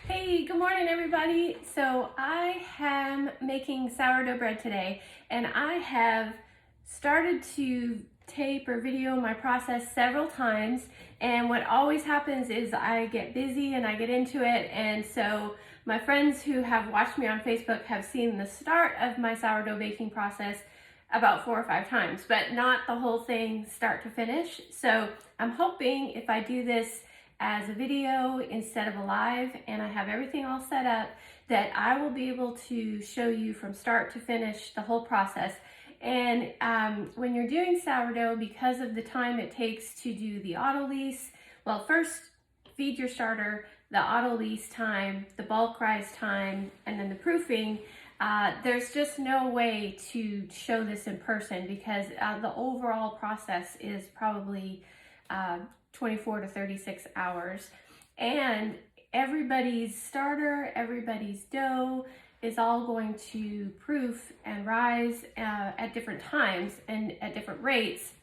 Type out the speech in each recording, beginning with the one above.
Hey, good morning everybody. So I am making sourdough bread today, and I have started to tape or video my process several times, and what always happens is I get busy and I get into it, and so my friends who have watched me on Facebook have seen the start of my sourdough baking process about 4 or 5 times, but not the whole thing start to finish. So I'm hoping if I do this as a video instead of a live and I have everything all set up, that I will be able to show you from start to finish the whole process. And when you're doing sourdough, because of the time it takes to do the autolyse, well, first feed your starter, the autolyse time, the bulk rise time, and then the proofing. There's just no way to show this in person because the overall process is probably 24 to 36 hours, and everybody's starter, everybody's dough is all going to proof and rise at different times and at different rates,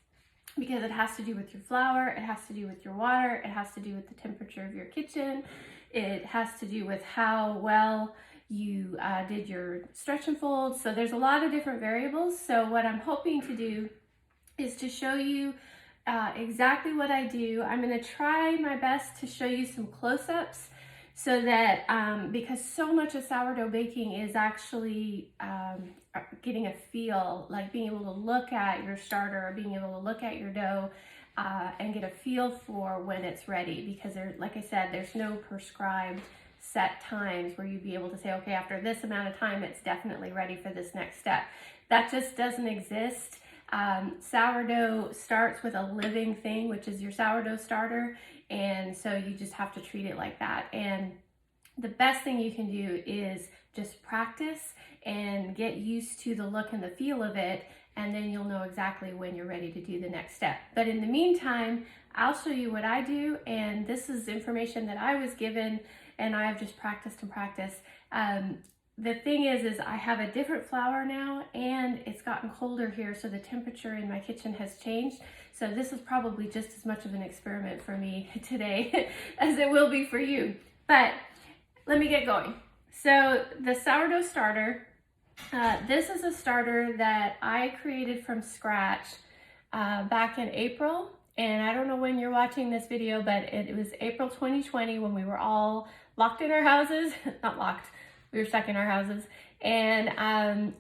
because it has to do with your flour, it has to do with your water, it has to do with the temperature of your kitchen, it has to do with how well you did your stretch and fold. So there's a lot of different variables. So what I'm hoping to do is to show you exactly what I do. I'm going to try my best to show you some close-ups so that because so much of sourdough baking is actually getting a feel, like being able to look at your starter or being able to look at your dough and get a feel for when it's ready, because there, like I said, there's no prescribed set times where you'd be able to say, okay, after this amount of time it's definitely ready for this next step. That just doesn't exist. Sourdough starts with a living thing, which is your sourdough starter, and so you just have to treat it like that. And the best thing you can do is just practice and get used to the look and the feel of it, and then you'll know exactly when you're ready to do the next step. But in the meantime, I'll show you what I do, and this is information that I was given and I have just practiced and practiced. The thing is I have a different flour now, and it's gotten colder here, so the temperature in my kitchen has changed. So this is probably just as much of an experiment for me today as it will be for you. But let me get going. So the sourdough starter, this is a starter that I created from scratch back in April. And I don't know when you're watching this video, but it was April 2020 when we were all locked in our houses, not locked, we were stuck in our houses. And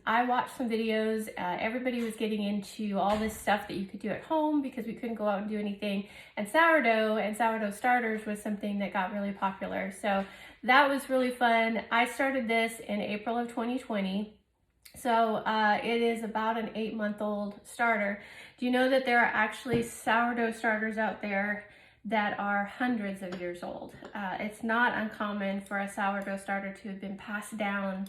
I watched some videos. Everybody was getting into all this stuff that you could do at home because we couldn't go out and do anything. And sourdough starters was something that got really popular. So that was really fun. I started this in April of 2020. So it is about an 8-month-old starter. Do you know that there are actually sourdough starters out there that are hundreds of years old? It's not uncommon for a sourdough starter to have been passed down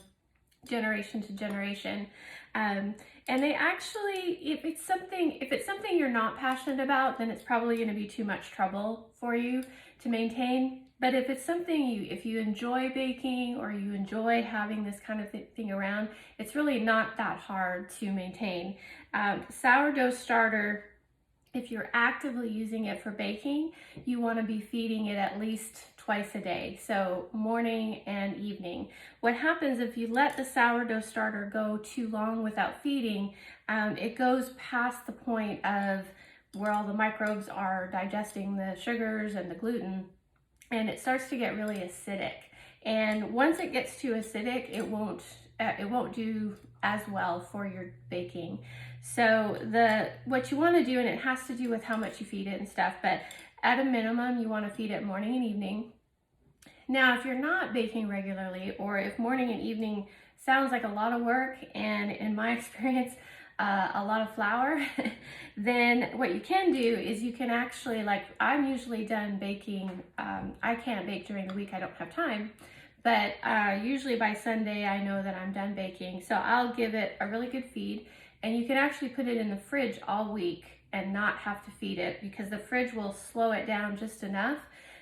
generation to generation. And they actually, if it's something you're not passionate about, then it's probably going to be too much trouble for you to maintain. But if it's something if you enjoy baking or you enjoy having this kind of thing around, it's really not that hard to maintain. Sourdough starter, if you're actively using it for baking, you want to be feeding it at least twice a day, so morning and evening. What happens if you let the sourdough starter go too long without feeding, it goes past the point of where all the microbes are digesting the sugars and the gluten, and it starts to get really acidic. And once it gets too acidic, it won't do as well for your baking. So what you want to do, and it has to do with how much you feed it and stuff, but at a minimum, you want to feed it morning and evening. Now, if you're not baking regularly, or if morning and evening sounds like a lot of work, and in my experience, a lot of flour, then what you can do is you can actually, like I'm usually done baking, I can't bake during the week, I don't have time, but usually by Sunday I know that I'm done baking, so I'll give it a really good feed, and you can actually put it in the fridge all week and not have to feed it, because the fridge will slow it down just enough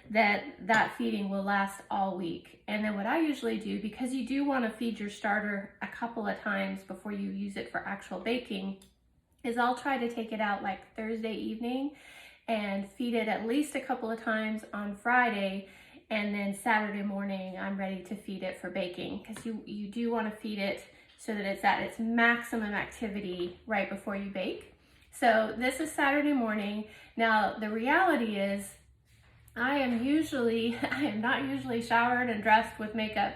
that feeding will last all week. And then what I usually do, because you do want to feed your starter a couple of times before you use it for actual baking, is I'll try to take it out like Thursday evening and feed it at least a couple of times on Friday, and then Saturday morning I'm ready to feed it for baking, because you do want to feed it so that it's at its maximum activity right before you bake. So this is Saturday morning. Now the reality is I am not usually showered and dressed with makeup.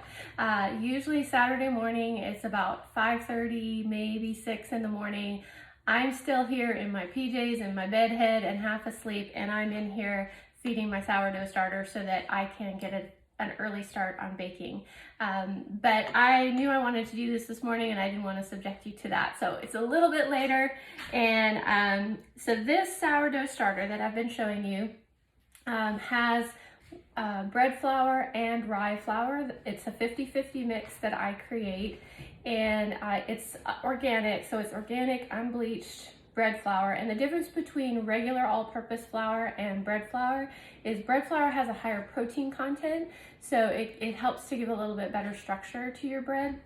Usually Saturday morning, it's about 5:30, maybe 6 in the morning. I'm still here in my PJs and my bed head and half asleep, and I'm in here feeding my sourdough starter so that I can get an early start on baking. But I knew I wanted to do this morning, and I didn't want to subject you to that. So it's a little bit later. And so this sourdough starter that I've been showing you has bread flour and rye flour. It's a 50-50 mix that I create, and it's organic, so it's organic unbleached bread flour. And the difference between regular all-purpose flour and bread flour is bread flour has a higher protein content, so it helps to give a little bit better structure to your bread.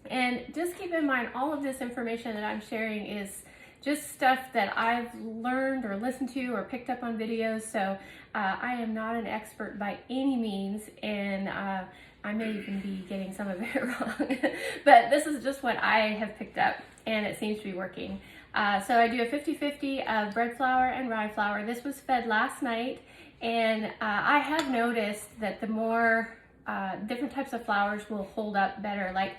And just keep in mind, all of this information that I'm sharing is just stuff that I've learned or listened to or picked up on videos. So I am not an expert by any means, and I may even be getting some of it wrong. But this is just what I have picked up, and it seems to be working. So I do a 50-50 of bread flour and rye flour. This was fed last night, and I have noticed that the more different types of flours will hold up better. Like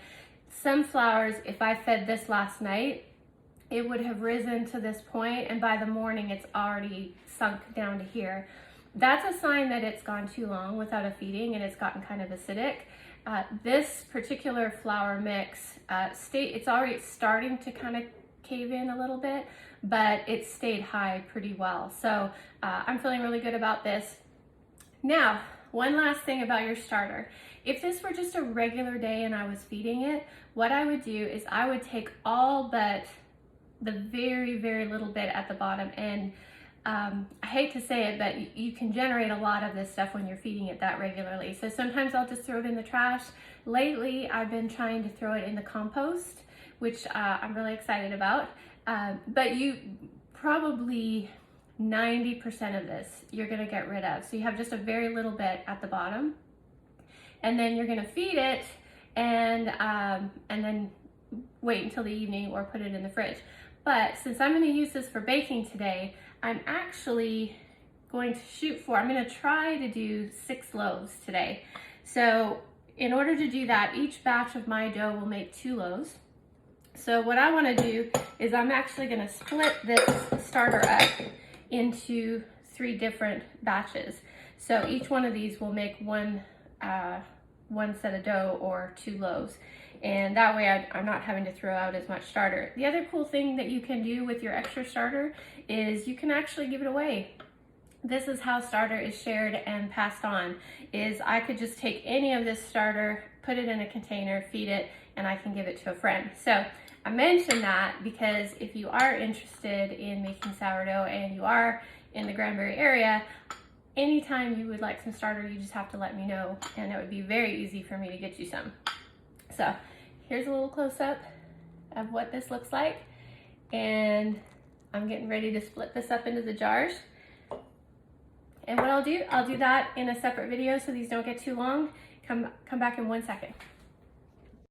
some flours, if I fed this last night, it would have risen to this point, and by the morning it's already sunk down to here. That's a sign that it's gone too long without a feeding and it's gotten kind of acidic. This particular flour mix, it's already starting to kind of cave in a little bit, but it stayed high pretty well. So I'm feeling really good about this. Now, one last thing about your starter. If this were just a regular day and I was feeding it, what I would do is I would take all but the very, very little bit at the bottom. And I hate to say it, but you can generate a lot of this stuff when you're feeding it that regularly. So sometimes I'll just throw it in the trash. Lately, I've been trying to throw it in the compost, which I'm really excited about. But you probably 90% of this you're gonna get rid of. So you have just a very little bit at the bottom. And then you're gonna feed it and then wait until the evening or put it in the fridge. But since I'm going to use this for baking today, I'm actually going to I'm going to try to do 6 loaves today. So in order to do that, each batch of my dough will make 2 loaves. So what I want to do is I'm actually going to split this starter up into 3 different batches. So each one of these will make one set of dough or 2 loaves. And that way I'm not having to throw out as much starter. The other cool thing that you can do with your extra starter is you can actually give it away. This is how starter is shared and passed on, is I could just take any of this starter, put it in a container, feed it, and I can give it to a friend. So I mention that because if you are interested in making sourdough and you are in the Granbury area, anytime you would like some starter, you just have to let me know, and it would be very easy for me to get you some. So here's a little close-up of what this looks like, and I'm getting ready to split this up into the jars. And what I'll do that in a separate video so these don't get too long. Come back in 1 second.